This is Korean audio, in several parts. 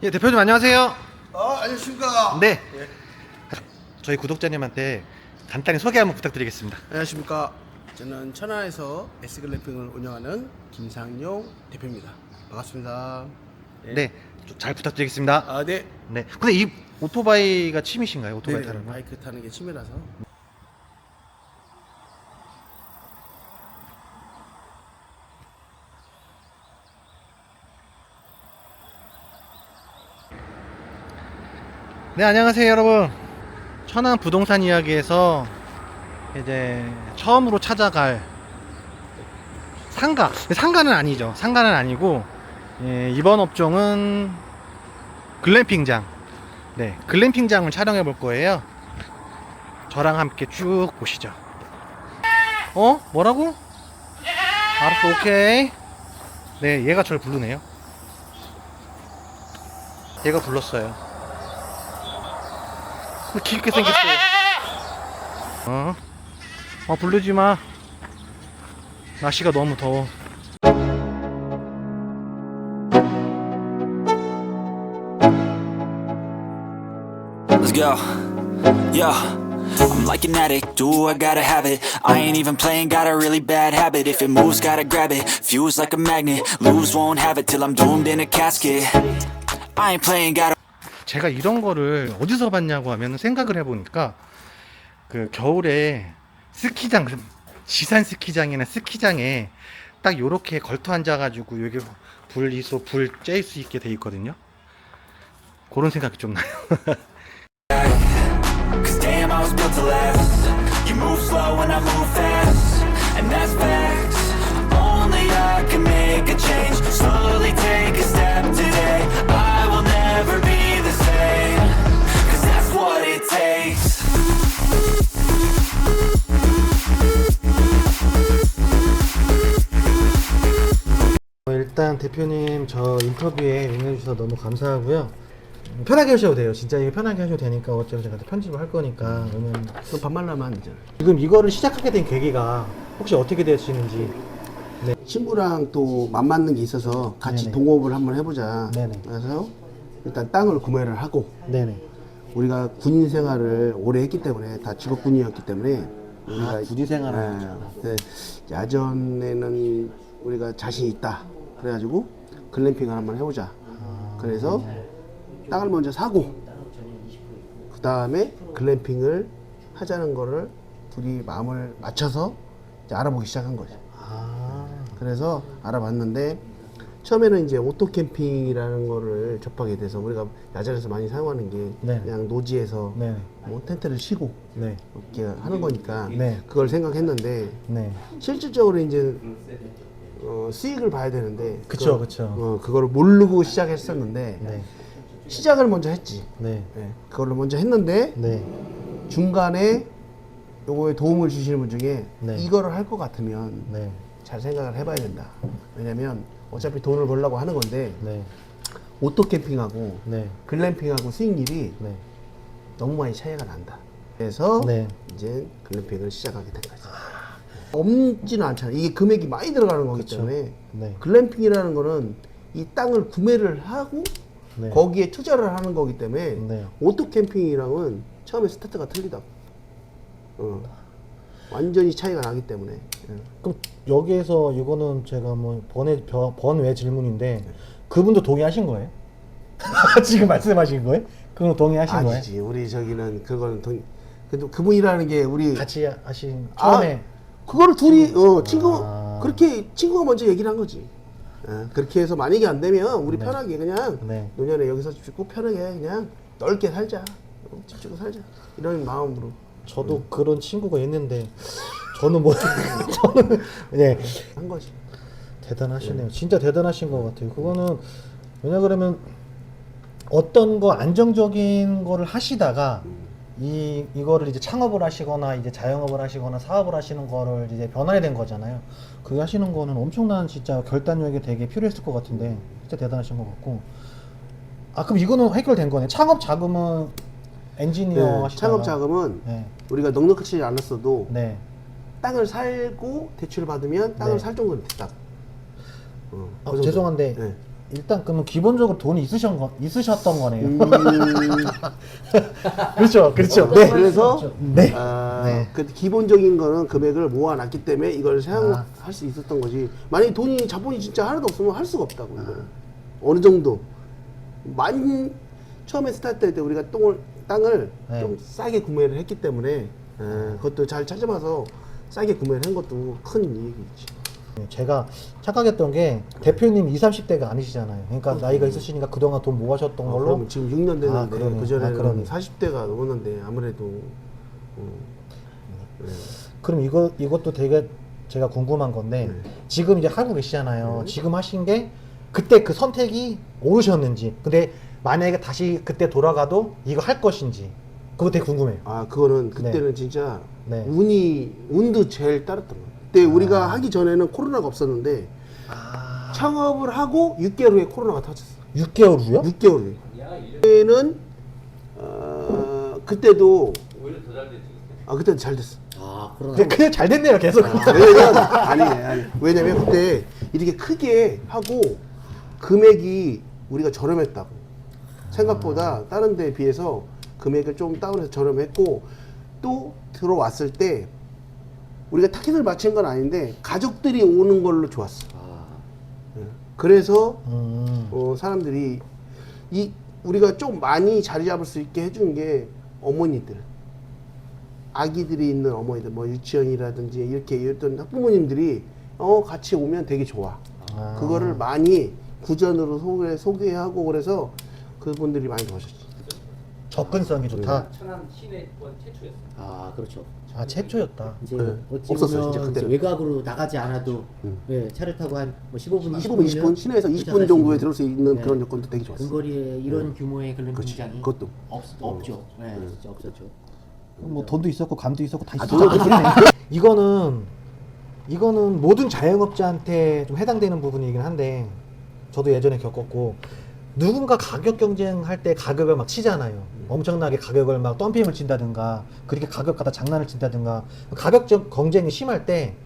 예, 대표님 안녕하세요. 안녕하십니까. 네, 예, 저희 구독자님한테 간단히 소개 한번 부탁드리겠습니다. 안녕하십니까. 저는 천안에서 S글램핑을 운영하는 김상용 대표입니다. 반갑습니다. 네, 좀 잘 부탁드리겠습니다. 네. 네, 근데 이 오토바이가 취미신가요? 오토바이 네, 타는 거? 바이크 타는 게 취미라서. 네, 안녕하세요, 여러분. 천안 부동산 이야기에서 이제 처음으로 찾아갈 상가. 상가는 아니죠. 상가는 아니고 예, 이번 업종은 글램핑장. 네, 글램핑장을 촬영해 볼 거예요. 저랑 함께 쭉 보시죠. 어? 뭐라고? 알았어, 오케이. 네, 얘가 저를 부르네요. 얘가 불렀어요. 귀엽게 생겼어요. 부르지 마. 날씨가 너무 더워. Let's go. Yo, I'm like an addict. Do I gotta have it? I ain't even playing. Got a really bad habit. If it moves, gotta grab it. Fuse like a magnet. Lose, won't have it till I'm doomed in a casket. I ain't playing. Gotta. 제가 이런 거를 어디서 봤냐고 하면 생각을 해보니까 그 겨울에 스키장, 지산 스키장이나 스키장에 딱 요렇게 걸터 앉아가지고 여기 불 쬐일 수 있게 돼 있거든요. 그런 생각이 좀 나요. Cause damn, I was built to last. You move slow and I move fast. And that's facts. Only I can make a change. Slowly take a step today. I will never be the same. Cause that's what it takes. 일단 대표님 저 인터뷰에 응해주셔서 너무 감사하고요. 편하게 하셔도 돼요. 진짜 이거 편하게 하셔도 되니까 어차피 제가 편집을 할 거니까. 그러면 그럼 반말로 하면 안 되잖아. 지금 이거를 시작하게 된 계기가 혹시 어떻게 되시는지. 네. 친구랑 또 맞는 게 있어서 같이 네네. 동업을 한번 해보자. 네네. 그래서 일단 땅을 구매를 하고 네네. 우리가 군인 생활을 오래 했기 때문에 다 직업군인이었기 때문에 우리가 군인 생활을 하셨구나. 네, 야전에는 우리가 자신 있다. 그래가지고 글램핑을 한번 해보자. 그래서 땅을 먼저 사고 그 다음에 글램핑을 하자는 거를 둘이 마음을 맞춰서 이제 알아보기 시작한 거죠. 그래서 알아봤는데 처음에는 이제 오토캠핑이라는 거를 접하게 돼서 우리가 야전에서 많이 사용하는 게 네. 그냥 노지에서 네. 뭐 텐트를 치고 네. 이렇게 하는 거니까 네. 그걸 생각했는데 네. 실질적으로 이제 수익을 봐야 되는데 그쵸, 그쵸. 그거를 모르고 시작했었는데 네. 시작을 먼저 했지. 네. 네, 그걸로 먼저 했는데 네. 중간에 요거에 도움을 주시는 분 중에 네. 이거를 할 것 같으면 네. 잘 생각을 해봐야 된다. 왜냐면 어차피 돈을 벌려고 하는 건데 네. 오토캠핑하고 네. 글램핑하고 수익률이 네. 너무 많이 차이가 난다. 그래서 네. 이제 글램핑을 시작하게 된 거지. 없지는 않잖아. 이게 금액이 많이 들어가는 거기 그쵸. 때문에 네. 글램핑이라는 거는 이 땅을 구매를 하고 네. 거기에 투자를 하는 거기 때문에 네. 오토캠핑이랑은 처음에 스타트가 틀리다. 완전히 차이가 나기 때문에. 그럼 여기에서 이거는 제가 뭐 번외 질문인데 그분도 동의하신 거예요? 지금 말씀하신 거예요? 그건 동의하신 거예요? 아니지. 우리 저기는 그거는 그래도 그분이라는 게 우리 같이 하신 처음에 그거를 둘이 친구 아. 그렇게 친구가 먼저 얘기를 한 거지. 그렇게 해서 만약에 안 되면 우리 네. 편하게 그냥 네. 노년에 여기서 짓고 편하게 그냥 넓게 살자. 집 짓고 살자. 이런 마음으로. 저도 그런 친구가 있는데 저는 뭐 저는 예 한 거지. 대단하시네요. 진짜 대단하신 것 같아요. 그거는 왜냐 그러면 어떤 거 안정적인 거를 하시다가 이거를 이제 창업을 하시거나 이제 자영업을 하시거나 사업을 하시는 거를 이제 변화해 된 거잖아요. 그게 하시는 거는 엄청난 진짜 결단력이 되게 필요했을 것 같은데 진짜 대단하신 것 같고. 아 그럼 이거는 해결된 거네. 창업 자금은 엔지니어 하시다가 창업 자금은 네. 우리가 넉넉하지 않았어도 네. 땅을 살고 대출을 받으면 땅을 네. 살 정도는 됐다. 그 정도. 죄송한데 네. 일단 그러면 기본적으로 돈이 있으셨던 거네요. 그렇죠, 그렇죠. 네. 그래서 네. 네. 그 기본적인 거는 금액을 모아놨기 때문에 이걸 사용할 수 있었던 거지. 만약에 자본이 진짜 하나도 없으면 할 수가 없다고. 이거는. 어느 정도 처음에 스타트 때 우리가 땅을 네. 좀 싸게 구매를 했기 때문에 그것도 잘 찾아봐서 싸게 구매를 한 것도 큰 이익이지. 제가 착각했던 게 대표님 20, 30대가 아니시잖아요. 그러니까 나이가 있으시니까 그동안 돈 모아셨던 걸로. 그럼 지금 6년 됐는데 그러네. 그전에는 그러네. 40대가 넘었는데 아무래도 네. 그럼 이것도 되게 제가 궁금한 건데 지금 이제 하고 계시잖아요. 지금 하신 게 그때 그 선택이 옳으셨는지. 근데 만약에 다시 그때 돌아가도 이거 할 것인지. 그거 되게 궁금해요. 그거는 그때는 진짜 네. 운도 제일 따랐던 거예요. 그때 우리가 하기 전에는 코로나가 없었는데 창업을 하고 6개월 후에 코로나가 터졌어. 6개월 후요? 6개월 후에. 그때는 그때도 오히려 더 잘 됐지. 그때는 잘 됐어. 그냥 잘 됐네요, 계속. 왜냐면 그때 이렇게 크게 하고 금액이 우리가 저렴했다고. 생각보다 다른 데에 비해서 금액을 좀 다운해서 저렴했고 또 들어왔을 때 우리가 타깃을 맞춘 건 아닌데 가족들이 오는 걸로 좋았어. 그래서 사람들이 우리가 좀 많이 자리 잡을 수 있게 해준 게 어머니들, 아기들이 있는 어머니들, 뭐 유치원이라든지 이렇게 이랬던 학부모님들이 같이 오면 되게 좋아. 그거를 많이 구전으로 소개하고 그래서 그분들이 많이 도와줬지. 접근성이 좋다. 천안 시내권 최초였어. 그렇죠. 최초였다. 이제 어찌 없었어요, 보면 진짜 이제 그때는. 외곽으로 나가지 않아도 차를 타고 한 15분, 15분, 20분 시내에서 20분 정도에 들어올 수 있는 네. 그런 여건도 되게 좋았어. 근거리에 이런 규모의 그런 그렇지. 공장이 그것도. 없죠. 네, 진짜 없었죠. 뭐 돈도 있었고 감도 있었고 다 돈도 있었죠. 이거는 모든 자영업자한테 좀 해당되는 부분이긴 한데 저도 예전에 겪었고 누군가 가격 경쟁할 때 가격을 막 치잖아요. 엄청나게 가격을 막 덤핑을 친다든가 그렇게 가격 갖다 장난을 친다든가 가격 경쟁이 심할 때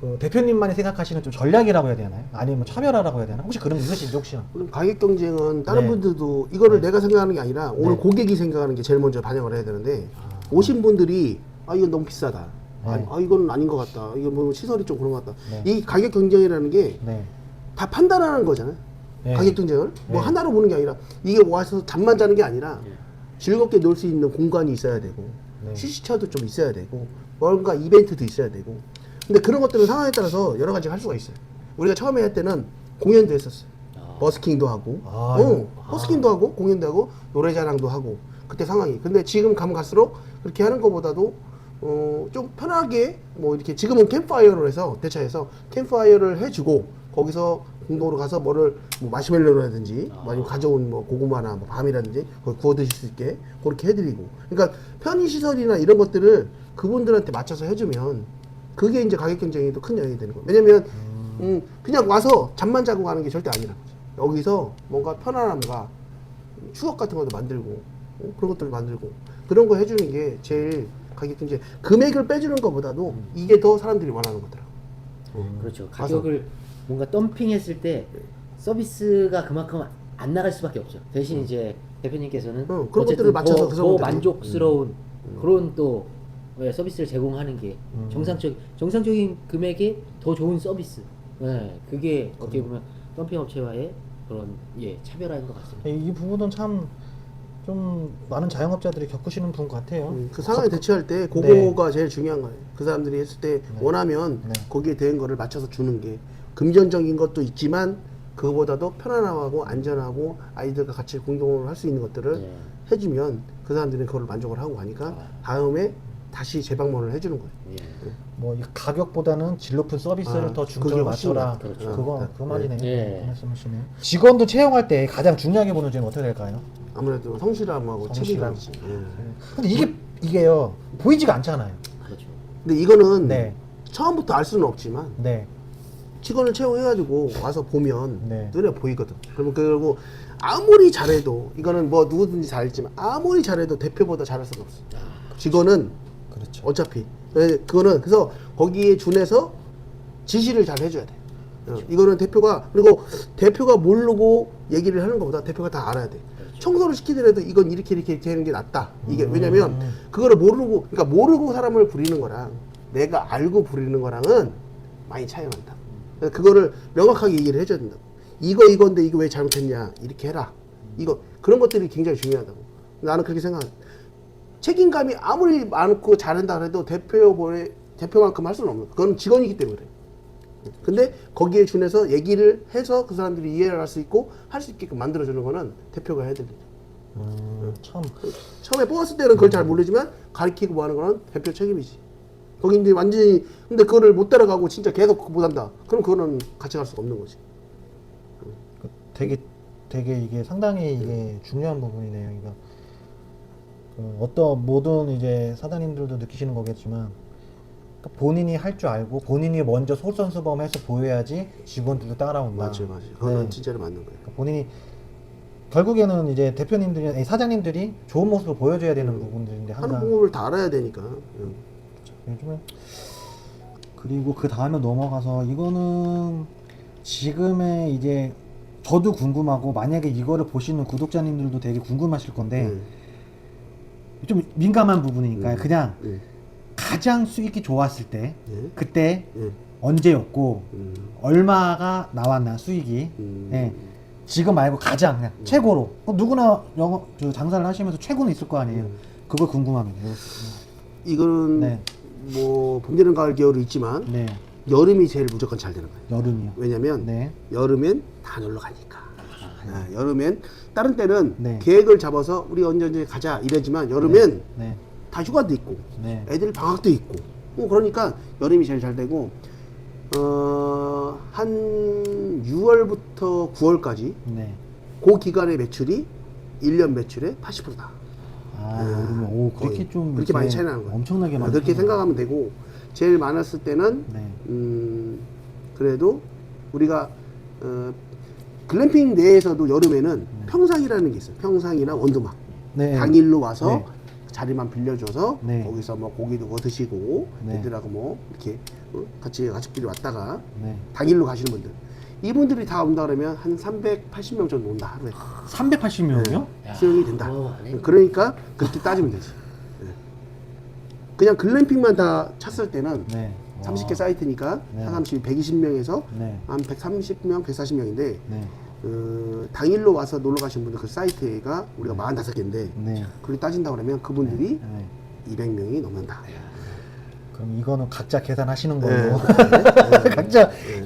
그 대표님만이 생각하시는 좀 전략이라고 해야 되나요? 아니면 뭐 차별화라고 해야 되나? 혹시 그런 게 있으신지 혹시나? 그럼 가격 경쟁은 다른 네. 분들도 이거를 내가 생각하는 게 아니라 오늘 네. 고객이 생각하는 게 제일 먼저 반영을 해야 되는데 오신 분들이 이건 너무 비싸다. 네. 이건 아닌 것 같다. 이거 뭐 시설이 좀 그런 것 같다. 네. 이 가격 경쟁이라는 게 다 네. 판단하는 거잖아요. 네. 가격 경쟁을 뭐 네. 하나로 보는 게 아니라 이게 와서 잠만 자는 게 아니라 즐겁게 놀 수 있는 공간이 있어야 되고 네. 휴식처도 좀 있어야 되고 뭔가 이벤트도 있어야 되고 근데 그런 것들은 상황에 따라서 여러 가지 할 수가 있어요. 우리가 처음에 할 때는 공연도 했었어요. 버스킹도 하고 버스킹도 하고 공연도 하고 노래자랑도 하고 그때 상황이. 근데 지금 가면 갈수록 그렇게 하는 것보다도 좀 편하게 뭐 이렇게 지금은 캠프파이어로 해서 대차해서 캠프파이어를 해주고 거기서 공동으로 가서 뭐 마시멜로라든지 아니면 가져온 뭐 고구마나 뭐 밤이라든지 그걸 구워 드실 수 있게 그렇게 해드리고. 그러니까 편의 시설이나 이런 것들을 그분들한테 맞춰서 해주면 그게 이제 가격 경쟁에 더 큰 영향이 되는 거예요. 왜냐면 그냥 와서 잠만 자고 가는 게 절대 아니라는 거죠. 여기서 뭔가 편안함과 추억 같은 것도 만들고 그런 것들을 만들고 그런 거 해주는 게 제일 가격 경쟁. 금액을 빼주는 것보다도 이게 더 사람들이 원하는 거더라고요. 그렇죠. 가격을 뭔가 덤핑했을 때 서비스가 그만큼 안 나갈 수밖에 없죠. 대신 이제 대표님께서는 그런 어쨌든 것들을 맞춰서 더 그런 만족스러운 그런 또 서비스를 제공하는 게 정상적인 금액에 더 좋은 서비스. 그게 어떻게 보면 덤핑 업체와의 그런 차별화인 것 같습니다. 이 부분은 참 좀 많은 자영업자들이 겪으시는 부분 같아요. 그 상황에 대처할 때 그거가 제일 중요한 거예요. 그 사람들이 했을 때 원하면 네. 거기에 대한 거를 맞춰서 주는 게 금전적인 것도 있지만 그거보다도 편안하고 안전하고 아이들과 같이 공동으로 할 수 있는 것들을 해주면 그 사람들은 그걸 만족을 하고 가니까 다음에 다시 재방문을 해주는 거예요. 뭐 이 가격보다는 질 높은 서비스를 더 중점을 그게 훨씬 맞춰라. 낫다. 그렇죠. 그거 그 말이네요. 네. 그 말씀하시네요. 직원들 채용할 때 가장 중요하게 보는 점은 어떻게 될까요? 아무래도 성실함하고 성실함. 책임감이지. 근데 이게요 보이지가 않잖아요. 그렇죠. 근데 이거는 네. 처음부터 알 수는 없지만 네. 직원을 채용해가지고 와서 보면 네. 눈에 보이거든. 그러면 그리고 아무리 잘해도 이거는 뭐 누구든지 잘했지만 아무리 잘해도 대표보다 잘할 수는 없어. 직원은 그렇죠. 어차피 그거는 그래서 거기에 준해서 지시를 잘 해줘야 돼. 이거는 대표가, 그리고 대표가 모르고 얘기를 하는 것보다 대표가 다 알아야 돼. 청소를 시키더라도 이건 이렇게 하는 게 낫다. 이게 왜냐면 그거를 모르고, 그러니까 모르고 사람을 부리는 거랑 내가 알고 부리는 거랑은 많이 차이가 난다. 그래서 그거를 명확하게 얘기를 해줘야 된다. 이건데 이거 왜 잘못했냐, 이렇게 해라. 이거 그런 것들이 굉장히 중요하다고. 나는 그렇게 생각해. 책임감이 아무리 많고 잘한다 그래도 대표만큼 할 수는 없는. 그건 직원이기 때문에 그래. 근데 거기에 준해서 얘기를 해서 그 사람들이 이해를 할 수 있고 할 수 있게끔 만들어주는 거는 대표가 해야 됩니다. 참. 처음에 뽑았을 때는 그걸 잘 모르지만 가르치고 뭐 하는 거는 대표 책임이지. 거기 이제 완전히, 근데 그거를 못 따라가고 진짜 계속 못한다. 그럼 그거는 같이 갈 수가 없는 거지. 되게 이게 상당히 이게 중요한 부분이네요. 그러니까 어떤 모든 이제 사장님들도 느끼시는 거겠지만, 그러니까 본인이 할 줄 알고 본인이 먼저 솔선수범해서 보여야지 직원들도 따라온다. 맞아요. 그거는 네. 진짜로 맞는 거예요. 그러니까 본인이 결국에는 이제 대표님들이, 아니, 사장님들이 좋은 모습을 보여줘야 되는 부분들인데 하는 항상 방법을 다 알아야 되니까. 요즘에. 그리고 그 다음에 넘어가서 이거는 지금의 이제 저도 궁금하고, 만약에 이거를 보시는 구독자님들도 되게 궁금하실 건데 좀 민감한 부분이니까 그냥 가장 수익이 좋았을 때 그때 언제였고 얼마가 나왔나 수익이. 예. 지금 말고 가장 그냥 최고로. 누구나 장사를 하시면서 최고는 있을 거 아니에요. 그걸 궁금합니다. 이거는 네. 뭐 봄, 여름, 가을, 겨울이 있지만 네. 여름이 제일 무조건 잘 되는 거예요. 여름이요. 왜냐면 네. 여름엔 다 놀러 가니까. 여름엔 다른 때는 네. 계획을 잡아서 우리 언제 가자 이러지만 여름엔 네. 다 휴가도 있고 네. 애들 방학도 있고 그러니까 여름이 제일 잘 되고 한 6월부터 9월까지 네. 그 기간의 매출이 1년 매출의 80%다. 여름에 오 그렇게 거의. 좀 그렇게 많이 차이 나는 거야. 엄청나게 많이 그렇게 차이 생각하면 되고 제일 많았을 때는 네. 그래도 우리가 글램핑 내에서도 여름에는 평상이라는 게 있어요. 평상이나 원두막. 네. 당일로 와서 네. 자리만 빌려줘서 네. 거기서 뭐 고기도 구워 드시고 네. 애들하고 뭐 이렇게 같이 가족끼리 왔다가 네. 당일로 가시는 분들. 이분들이 다 온다 그러면 한 380명 정도 온다 하루에. 380명이요? 수용이 된다. 네. 그러니까 그렇게 따지면 되지. 네. 그냥 글램핑만 다 찼을 때는 네. 30개 사이트니까 네. 한 120명에서 네. 한 130명, 140명인데 네. 당일로 와서 놀러 가신 분들 그 사이트가 우리가 45개인데 네. 그렇게 따진다 그러면 그분들이 네. 200명이 넘는다. 그럼 이거는 각자 계산하시는 네. 걸로.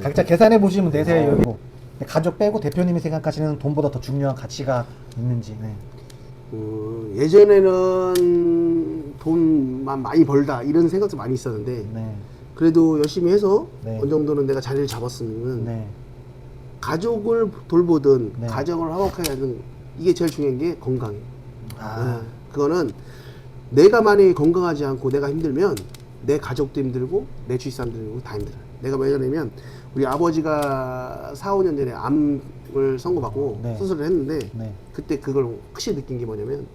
각자 계산해 보시면 되세요. 여기. 가족 빼고 대표님이 생각하시는 돈보다 더 중요한 가치가 있는지. 네. 예전에는 돈만 많이 벌다 이런 생각도 많이 있었는데 네. 그래도 열심히 해서 네. 어느 정도는 내가 자리를 잡았으면 네. 가족을 돌보든 네. 가정을 화목하게 하든 이게 제일 중요한 게 건강이에요. 아. 그거는 내가 만약에 건강하지 않고 내가 힘들면 내 가족도 힘들고 내 주위 사람들도 힘들고 다 힘들어요. 내가 왜 그러냐면 우리 아버지가 4, 5년 전에 암을 선고받고 네. 수술을 했는데 네. 그때 그걸 확실히 느낀 게 뭐냐면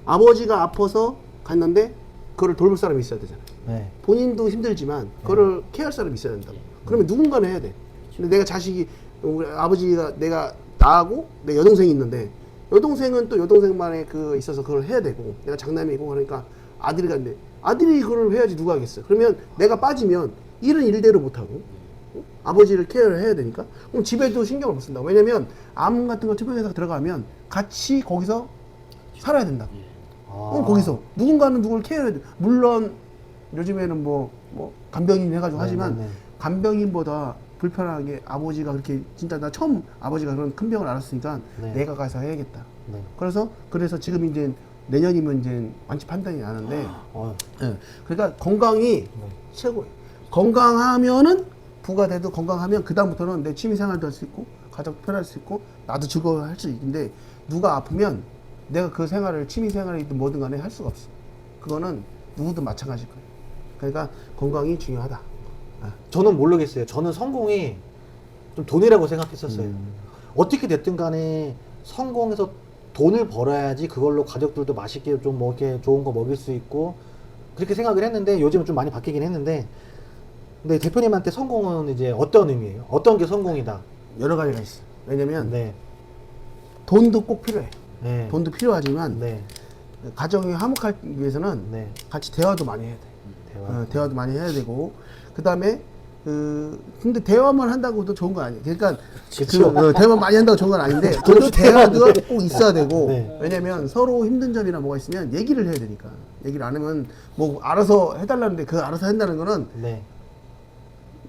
아버지가 아파서 갔는데 그걸 돌볼 사람이 있어야 되잖아요. 네. 본인도 힘들지만 그거를 케어할 사람이 있어야 된다고. 그러면 누군가는 해야 돼. 근데 내가 자식이 우리 아버지가 내가 나하고 내 여동생이 있는데 여동생은 또 여동생만의 그 있어서 그걸 해야 되고 내가 장남이고 그러니까 아들이 갔는데 아들이 그걸 해야지 누가 하겠어. 그러면 내가 빠지면 일은 일대로 못하고 아버지를 케어를 해야 되니까 그럼 집에도 신경을 못 쓴다. 왜냐면 암 같은 거 투병해서 들어가면 같이 거기서 살아야 된다. 거기서 누군가는 누굴 케어해야 돼. 물론 요즘에는 뭐 간병인 해가지고 하지만 네. 간병인보다 불편한 게 아버지가 그렇게 진짜 나 처음 아버지가 그런 큰 병을 앓았으니까 네. 내가 가서 해야겠다. 네. 그래서 지금 이제 내년이면 이제 완치 판단이 나는데 어. 예. 그러니까 건강이 최고예요. 건강하면은 부가 돼도 건강하면 그 다음부터는 내 취미 생활도 할 수 있고 가족 편할 수 있고 나도 즐거워할 수 있는데 누가 아프면 내가 그 생활을 취미 생활이든 뭐든 간에 할 수가 없어. 그거는 누구든 마찬가지일 거예요. 그러니까 건강이 중요하다. 저는 모르겠어요. 저는 성공이 좀 돈이라고 생각했었어요. 어떻게 됐든 간에 성공해서 돈을 벌어야지 그걸로 가족들도 맛있게 좀 뭐 이렇게 좋은 거 먹일 수 있고 그렇게 생각을 했는데 요즘은 좀 많이 바뀌긴 했는데 근데 대표님한테 성공은 이제 어떤 의미예요? 어떤 게 성공이다? 여러 가지가 있어. 왜냐면 네. 돈도 꼭 필요해. 네. 돈도 필요하지만 네. 가정이 화목하기 위해서는 네. 같이 대화도 많이 해야 돼. 대화. 대화도 많이 해야 되고 그 다음에 근데 대화만 한다고도 좋은 건 아니에요. 그러니까 그쵸. 대화만 많이 한다고 좋은 건 아닌데 그래도 대화도 꼭 있어야 되고 네. 왜냐면 서로 힘든 점이나 뭐가 있으면 얘기를 해야 되니까 얘기를 안 하면 뭐 알아서 해달라는데 그 알아서 한다는 거는 네.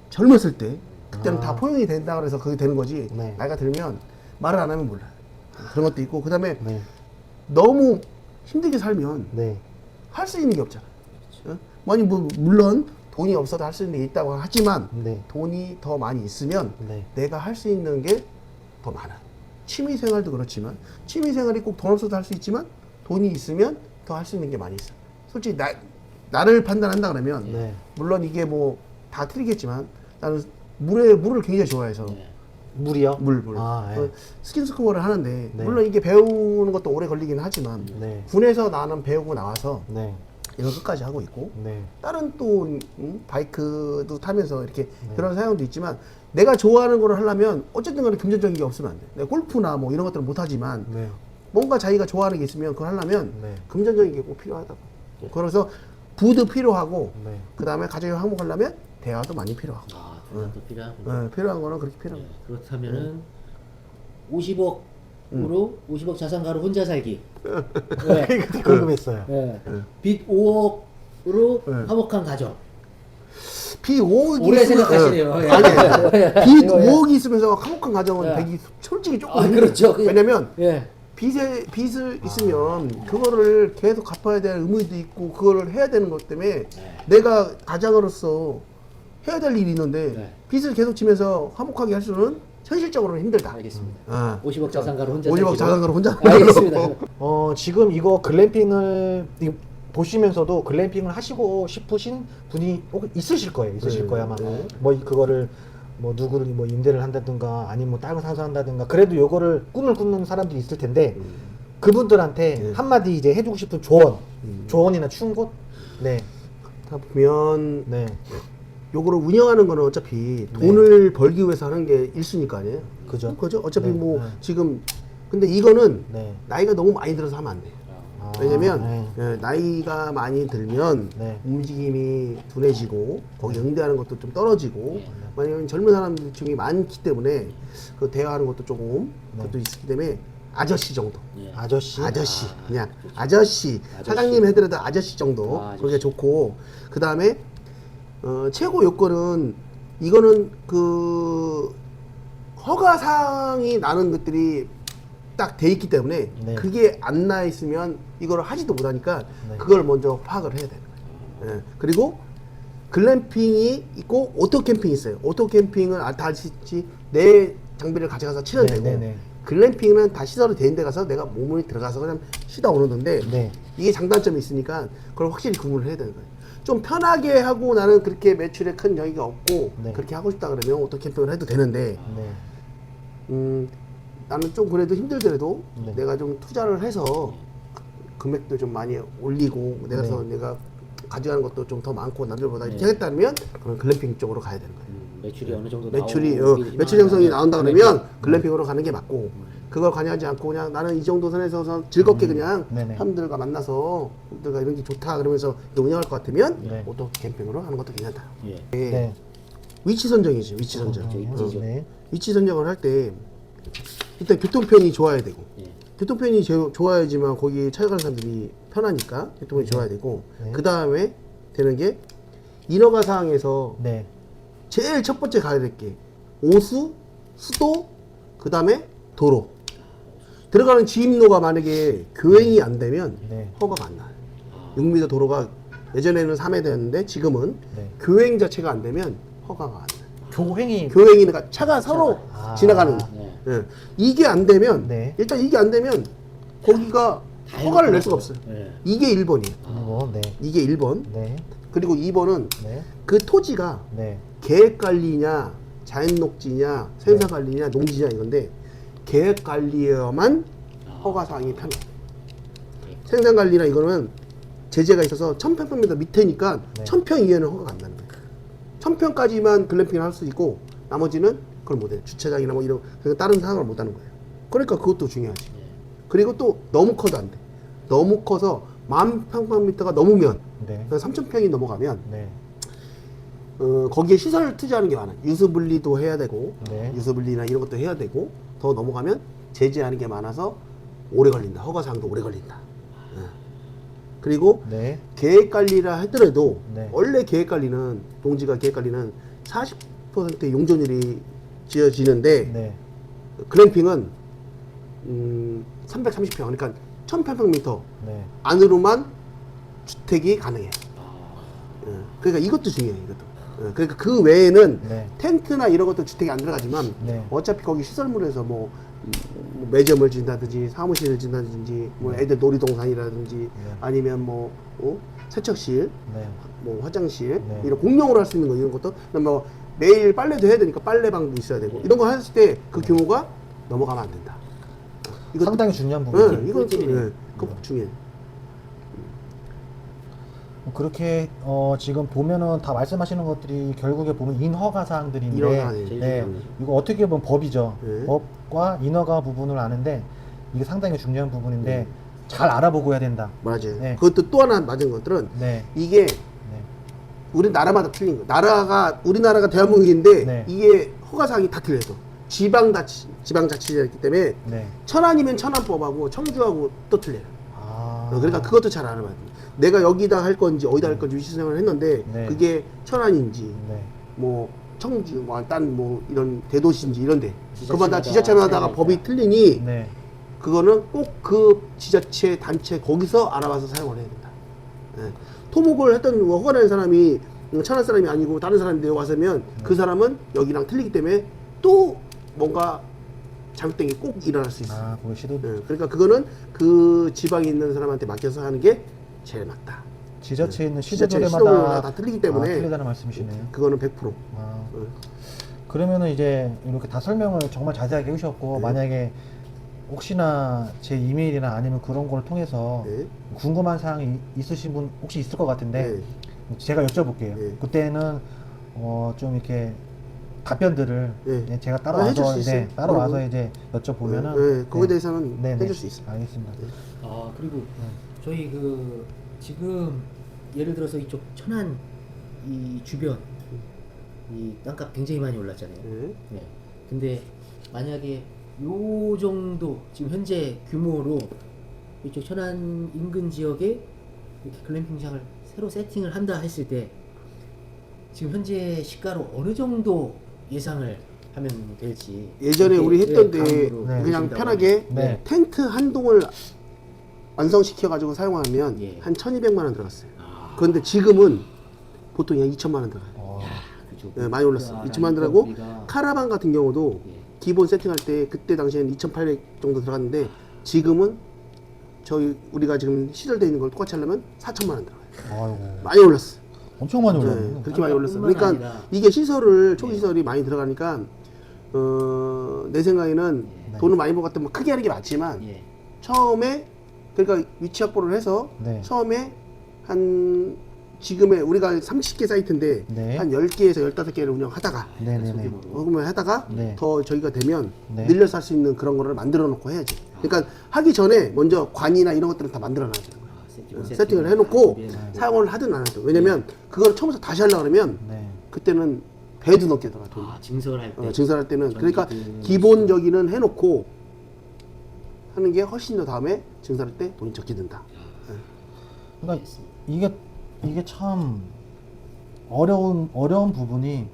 젊었을 때 그때는 아. 다 포용이 된다 그래서 그게 되는 거지 네. 나이가 들면 말을 안 하면 몰라. 그런 것도 있고 그 다음에 네. 너무 힘들게 살면 네. 할 수 있는 게 없잖아. 아니 뭐 물론 돈이 없어도 할 수 있는 게 있다고 하지만 네. 돈이 더 많이 있으면 네. 내가 할 수 있는 게 더 많아. 취미 생활도 그렇지만 취미 생활이 꼭 돈 없어도 할 수 있지만 돈이 있으면 더 할 수 있는 게 많이 있어. 솔직히 나를 판단한다 그러면 네. 물론 이게 뭐 다 틀리겠지만 나는 물을 굉장히 좋아해서 물이요? 물. 아, 예. 스킨스쿠버를 하는데 네. 물론 이게 배우는 것도 오래 걸리긴 하지만 네. 군에서 나는 배우고 나와서 네. 이걸 끝까지 하고 있고 네. 다른 또 바이크도 타면서 이렇게 그런 사용도 있지만 내가 좋아하는 거를 하려면 어쨌든 간에 금전적인 게 없으면 안 돼. 내가 골프나 뭐 이런 것들은 못 하지만 네. 뭔가 자기가 좋아하는 게 있으면 그걸 하려면 네. 금전적인 게 꼭 필요하다고. 그래서 부도 필요하고 네. 그 다음에 가정이 화목하려면 대화도 많이 필요하고. 아, 대화도 필요하군요. 필요한 거는 그렇게 필요하고. 네, 그렇다면은 50억으로 50억 자산가로 혼자 살기. 네. 궁금했어요. 네. 빚 5억으로 네. 화목한 가정. 비 5억이 오래 생각하시네요. 예. 아니 빚 이거, 예. 5억이 있으면서 화목한 가정은 예. 되기 솔직히 조금 아, 힘들어요. 그렇죠. 왜냐면 예. 빚을 있으면 그거를 계속 갚아야 될 의무도 있고 그거를 해야 되는 것 때문에 내가 가장으로서 해야 될 일이 있는데 네. 빚을 계속 지면서 화목하게 할 수는 현실적으로는 힘들다. 알겠습니다. 아. 50억 자산가로 혼자 50억 살기로. 자산가로 혼자 알겠습니다. 지금 이거 글램핑을 보시면서도 글램핑을 하시고 싶으신 분이 혹 있으실 거예요. 있으실 네, 거예요 아마. 네. 뭐 그거를 뭐 누구를 뭐 임대를 한다든가 아니면 뭐 다른 사서 한다든가 그래도 요거를 꿈을 꾸는 사람들이 있을 텐데 그분들한테 네. 한마디 이제 해주고 싶은 조언이나 충고. 네. 다 보면 네. 요거를 운영하는 거는 어차피 돈을 벌기 위해서 하는 게 일수니까 아니에요. 그죠. 그죠? 어차피 네, 뭐 네. 지금 근데 이거는 네. 나이가 너무 많이 들어서 하면 안 돼. 아, 왜냐면 네. 나이가 많이 들면 네. 움직임이 둔해지고 거기 응대하는 것도 좀 떨어지고 왜냐면 젊은 사람들 중에 많기 때문에 그 대화하는 것도 조금 그것도 있기 때문에 아저씨 정도. 예. 아저씨. 그냥 아저씨. 사장님 해드려도 아저씨 정도. 아저씨. 그게 좋고 그 다음에 최고 요건은 이거는 그 허가 사항이 나는 것들이 딱 돼 있기 때문에 네. 그게 안 나 있으면 이걸 하지도 못하니까 네. 그걸 먼저 파악을 해야 되는 거예요. 예. 그리고 글램핑이 있고 오토 캠핑이 있어요. 오토 캠핑은 다 아시지 내 장비를 가져가서 치면 네, 되고 네, 네. 글램핑은 다 시설이 돼 있는 데 가서 내가 몸을 들어가서 그냥 쉬다 오는 건데 네. 이게 장단점이 있으니까 그걸 확실히 구분을 해야 되는 거예요. 좀 편하게 하고 나는 그렇게 매출에 큰 여유가 없고 네. 그렇게 하고 싶다 그러면 오토 캠핑을 해도 되는데 네. 나는 좀 그래도 힘들더라도 네. 내가 좀 투자를 해서 금액도 좀 많이 올리고 내가 가져가는 것도 좀 더 많고 남들보다 이렇게 하겠다면 그런 글램핑 쪽으로 가야 되는 거예요. 매출이 어느 정도 매출이 나오고 매출 형성이 나온다 그러면 글램핑. 글램핑으로 가는 게 맞고 그걸 관여하지 않고 그냥 나는 이 정도 선에서 즐겁게 그냥 네네. 사람들과 만나서 사람들과 이런 게 좋다 그러면서 운영할 것 같으면 네. 오토 캠핑으로 하는 것도 괜찮다. 예. 예. 네. 위치 선정이지 위치 선정. 위치죠. 네. 위치 선정을 할 때 일단 교통편이 좋아야 되고 예. 교통편이 좋아야지만 거기 찾아가는 사람들이 편하니까 교통편이 좋아야 되고 네. 그 다음에 되는 게 인허가 사항에서 네. 제일 첫 번째 가야 될 게 오수, 수도, 그 다음에 도로. 들어가는 지입로가 만약에 교행이 안 되면 네. 허가가 안 나요. 6m 도로가 예전에는 3m였는데 지금은 네. 교행 자체가 안 되면 허가가 안 나요. 교행이 교행이 그러니까 차가 서로 아. 지나가는 네. 예. 이게 안 되면 네. 일단 이게 안 되면 거기가 다 허가를 해놓고 낼 수가 없어요. 예. 이게 1번이에요. 네. 이게 1번. 네. 그리고 2번은 네. 그 토지가 네. 계획 관리냐, 자연 녹지냐, 생산 관리냐, 농지냐 이건데 계획 관리에만 허가 사항이 편해. 생산 관리나 이거는 제재가 있어서 1000평미터 밑에니까 네. 1000평 이하는 허가가 안 나는 거예요. 1000평까지만 글램핑을 할 수 있고 나머지는 그걸 못해. 주차장이나 뭐 이런 다른 상황을 못하는 거예요. 그러니까 그것도 중요하지. 그리고 또 너무 커도 안 돼. 너무 커서 10,000평미터가 넘으면 네. 3,000평이 넘어가면 네. 거기에 시설을 투자하는 게 많아. 유수분리도 해야 되고 네. 유수분리나 이런 것도 해야 되고 더 넘어가면 제재하는 게 많아서 오래 걸린다. 허가사항도 오래 걸린다. 그리고 네. 계획관리라 하더라도 네. 원래 계획관리는 동지가 계획관리는 40%의 용적률이 지어지는데 네. 글램핑은 330평 그러니까 1,800m 네. 안으로만 주택이 가능해요. 그러니까 이것도 중요해요. 이것도. 그러니까 그 외에는 네. 텐트나 이런 것도 주택이 안 들어가지만 네. 어차피 거기 시설물에서 뭐 매점을 진다든지 사무실을 진다든지 뭐 애들 놀이동산이라든지 아니면 뭐 세척실, 네. 뭐 화장실 네. 이런 공용으로 할 수 있는 거 이런 것도 그다음에 뭐 매일 빨래도 해야 되니까 빨래방도 있어야 되고 이런 거 했을 때 그 규모가 넘어가면 안 된다. 이것도- 상당히 중요한 부분이에요. 이건 꿀팁이네. 그거 중요해. 그렇게 지금 보면은 다 말씀하시는 것들이 결국에 보면 인허가 사항들인데 인허가네. 네, 이거 어떻게 보면 법이죠. 네. 법과 인허가 부분을 아는데 이게 상당히 중요한 부분인데 잘 알아보고 해야 된다. 맞아요. 네. 그것도 또 하나 맞은 것들은 네. 이게 네. 우리 나라마다 틀린 거. 우리나라가 대한민국인데 네. 이게 허가사항이 다 틀려서 지방자치제였기 때문에 네. 천안이면 천안법하고 청주하고 또 틀려요. 아. 그러니까 그것도 잘 알아봐야 돼. 내가 여기다 할 건지 어디다 할 건지 위치생활을 했는데 네. 그게 천안인지 네. 뭐 청주 뭐 이런 대도시인지 이런데 지자체마다 그마다 지자체마다가 차이가 법이 있다. 틀리니 네. 그거는 꼭 그 지자체 단체 거기서 알아봐서 사용을 해야 된다. 예. 토목을 했던 허가 낸 사람이 천안 사람이 아니고 다른 사람인데 와서면 그 사람은 여기랑 틀리기 때문에 또 뭔가 잘못된 게 꼭 일어날 수 있어. 아, 그거 시도 예. 그러니까 그거는 그 지방에 있는 사람한테 맡겨서 하는 게 제일 맞다. 지자체에 있는 지자체 시도들마다 시도마다 다 틀리기 때문에 틀리다는 말씀이시네요. 그거는 100%. 아. 예. 그러면은 이제 이렇게 다 설명을 정말 자세하게 해주셨고 네. 만약에 혹시나 제 이메일이나 아니면 그런 걸 통해서 네. 궁금한 사항이 있으신 분 혹시 있을 것 같은데 네. 제가 여쭤볼게요. 네. 그때는 좀 이렇게 답변들을 네. 네, 제가 해줄 따라와서 수 있어요. 따라와서 이제 여쭤보면은 네, 그거에 대해서는 네, 네. 해줄 수 있어요. 알겠습니다. 아 그리고 저희 그 지금 예를 들어서 이쪽 천안 이 주변 이 땅값 굉장히 많이 올랐잖아요. 네. 네. 근데 만약에 요 정도 지금 현재 규모로 이쪽 천안 인근 지역에 이렇게 글램핑장을 새로 세팅을 한다 했을 때 지금 현재 시가로 어느 정도 예상을 하면 될지 예전에 이렇게, 우리 했던 데 감으로 네. 그냥 보신다고 편하게 네. 텐트 한 동을 완성시켜 가지고 사용하면 예. 한 1,200만 원 들어갔어요. 아. 그런데 지금은 보통 한 2천만 원 들어가요. 그죠. 네, 많이 올랐어요. 2천만 원 들어가고 카라반 같은 경우도 예. 기본 세팅할 때 그때 당시에는 2,800 정도 들어갔는데 지금은 우리가 지금 시설되어 있는 걸 똑같이 하려면 4천만 원 들어가요. 아이고 많이 올랐어. 엄청 많이 네, 올랐네. 그렇게 많이 올랐어. 뿐만 그러니까 아니라 이게 시설을 초기 시설이 많이 들어가니까 내 생각에는 돈을 많이 벌었면 크게 하는 게 맞지만 예. 처음에 그러니까 위치 확보를 해서 네. 처음에 한 지금의 우리가 30개 사이트인데 네. 한 10개에서 15개를 운영하다가 네네네. 그러면 하다가 네. 더 저희가 되면 네. 늘려서 할 수 있는 그런 거를 만들어 놓고 해야지. 그러니까 하기 전에 먼저 관이나 이런 것들은 다 만들어 놔야 되는 거야. 세팅을 해놓고 사용을 하든 안 하든. 왜냐면 그걸 처음부터 다시 하려고 그러면 네. 그때는 배도 넘게 들어가 돈. 증설할 때 증설할 때는 그러니까 전기든 기본적인은 해놓고 하는 게 훨씬 더 다음에 증설할 때 돈이 적게 든다. 그러니까 이게 참 어려운 부분이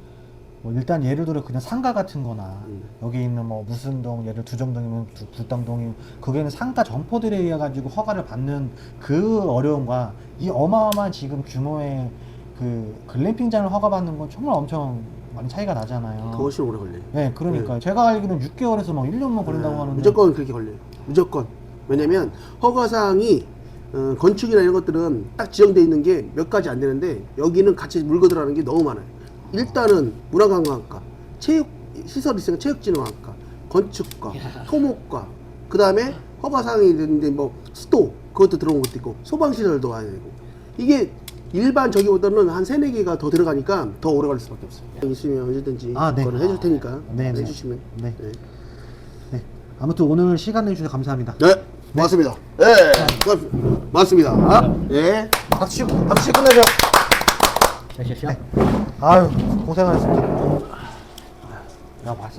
뭐 일단 예를 들어 그냥 상가 같은 거나 여기 있는 뭐 무슨 동 예를 두정동이면 불당동이 거기는 상가 점포들에 의해 가지고 허가를 받는 그 어려움과 이 어마어마한 지금 규모의 그 글램핑장을 허가받는 건 정말 엄청 많이 차이가 나잖아요. 더 훨씬 오래 걸려요. 네, 그러니까 제가 알기로는 6개월에서 막 1년만 걸린다고 하는데 무조건 그렇게 걸려요. 무조건. 왜냐면 허가사항이 건축이나 이런 것들은 딱 지정되어 있는 게 몇 가지 안 되는데 여기는 같이 물고 들어가는 게 너무 많아요. 일단은 문화관광과 시설이 있으니까 체육진흥학과, 건축과, 토목과, 그 다음에 허가사항이 있는데 뭐 수도 그것도 들어온 것도 있고 소방시설도 와야 되고 이게 일반 저기보다는 한 3-4개가 더 들어가니까 더 오래 걸릴 수밖에 없어요. 있으면 언제든지 아, 네. 그거는 해줄 테니까 네, 네. 해주시면. 네. 네. 네. 아무튼 오늘 시간 내주셔서 감사합니다. 네, 고맙습니다. 네, 고맙습니다. 네. 박수 끝내죠. 자, 아유, 고생하셨습니다. 야, 맛있